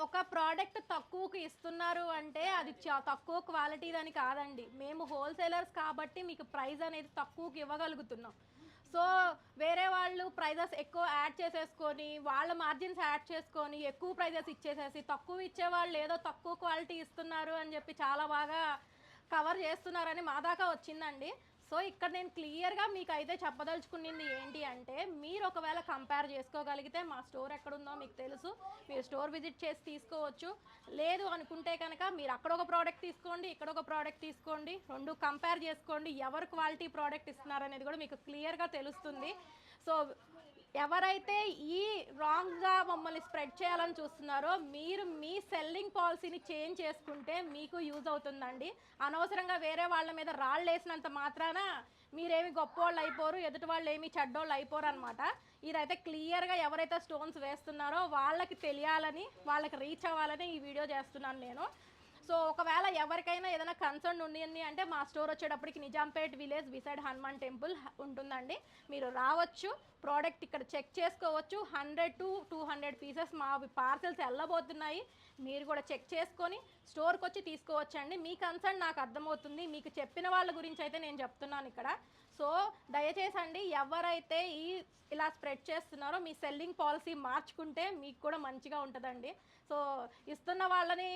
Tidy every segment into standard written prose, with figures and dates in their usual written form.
ఒక ప్రోడక్ట్ తక్కువకి ఇస్తున్నారు అంటే అది తక్కువ క్వాలిటీదని కాదండి. మేము హోల్సేలర్స్ కాబట్టి మీకు ప్రైస్ అనేది తక్కువకి ఇవ్వగలుగుతున్నాం. సో వేరే వాళ్ళు ప్రైజెస్ ఎక్కువ యాడ్ చేసేసుకొని వాళ్ళ మార్జిన్స్ యాడ్ చేసుకొని ఎక్కువ ప్రైజెస్ ఇచ్చేసేసి తక్కువ ఇచ్చేవాళ్ళు ఏదో తక్కువ క్వాలిటీ ఇస్తున్నారు అని చెప్పి చాలా బాగా కవర్ చేస్తున్నారని మా దాకా వచ్చిందండి. సో ఇక్కడ నేను క్లియర్గా మీకు అయితే చెప్పదలుచుకునింది ఏంటి అంటే, మీరు ఒకవేళ కంపేర్ చేసుకోగలిగితే మా స్టోర్ ఎక్కడుందో మీకు తెలుసు, మీరు స్టోర్ విజిట్ చేసి తీసుకోవచ్చు. లేదు అనుకుంటే కనుక మీరు అక్కడ ఒక ప్రోడక్ట్ తీసుకోండి, ఇక్కడ ఒక ప్రోడక్ట్ తీసుకోండి, రెండు కంపేర్ చేసుకోండి, ఎవరు క్వాలిటీ ప్రోడక్ట్ ఇస్తున్నారు అనేది కూడా మీకు క్లియర్గా తెలుస్తుంది. సో ఎవరైతే ఈ రాంగ్గా మమ్మల్ని స్ప్రెడ్ చేయాలని చూస్తున్నారో మీరు మీ సెల్లింగ్ పాలసీని చేంజ్ చేసుకుంటే మీకు యూజ్ అవుతుందండి. అనవసరంగా వేరే వాళ్ళ మీద రాళ్ళు వేసినంత మాత్రాన మీరేమి గొప్పవాళ్ళు అయిపోరు, ఎదుటి వాళ్ళు ఏమి చెడ్డోళ్ళు అయిపోరు అనమాట. ఇదైతే క్లియర్గా ఎవరైతే స్టోన్స్ వేస్తున్నారో వాళ్ళకి తెలియాలని, వాళ్ళకి రీచ్ అవ్వాలని ఈ వీడియో చేస్తున్నాను నేను. సో ఒకవేళ ఎవరికైనా ఏదైనా కన్సర్న్ ఉంది అంటే మా స్టోర్ వచ్చేటప్పటికి Nizampet village beside Hanuman temple ఉంటుందండి. మీరు రావచ్చు, ప్రోడక్ట్ ఇక్కడ చెక్ చేసుకోవచ్చు. 100 to 200 పీసెస్ మా పార్సెల్స్ వెళ్ళబోతున్నాయి. మీరు కూడా చెక్ చేసుకొని స్టోర్కి వచ్చి తీసుకోవచ్చండి. మీ కన్సర్న్ నాకు అర్థమవుతుంది, మీకు చెప్పిన వాళ్ళ గురించి అయితే నేను చెప్తున్నాను ఇక్కడ. సో దయచేసి అండి ఎవరైతే ఇలా స్ప్రెడ్ చేస్తున్నారో మీ సెల్లింగ్ పాలసీ మార్చుకుంటే మీకు కూడా మంచిగా ఉంటుందండి. సో ఇస్తున్న వాళ్ళని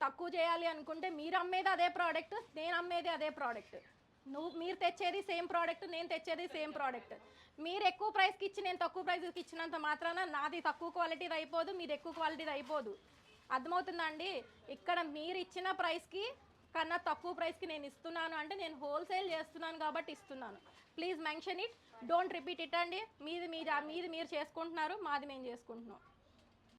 తక్కువ చేయాలి అనుకుంటే మీరు అమ్మేది అదే ప్రోడక్ట్, నేను అమ్మేది అదే ప్రోడక్ట్, మీరు తెచ్చేది సేమ్ ప్రోడక్ట్, నేను తెచ్చేది సేమ్ ప్రోడక్ట్. మీరు ఎక్కువ ప్రైస్కి ఇచ్చి నేను తక్కువ ప్రైస్కి ఇచ్చినంత మాత్రాన నాది తక్కువ క్వాలిటీది అయిపోదు, మీది ఎక్కువ క్వాలిటీది అయిపోదు. అర్థమవుతుందండి? ఇక్కడ మీరు ఇచ్చిన ప్రైస్కి కన్నా తక్కువ ప్రైస్కి నేను ఇస్తున్నాను అంటే నేను హోల్సేల్ చేస్తున్నాను కాబట్టి ఇస్తున్నాను. Please mention it, don't repeat it అండి. మీది మీరు చేసుకుంటున్నారు, మాది మేము చేసుకుంటున్నాం.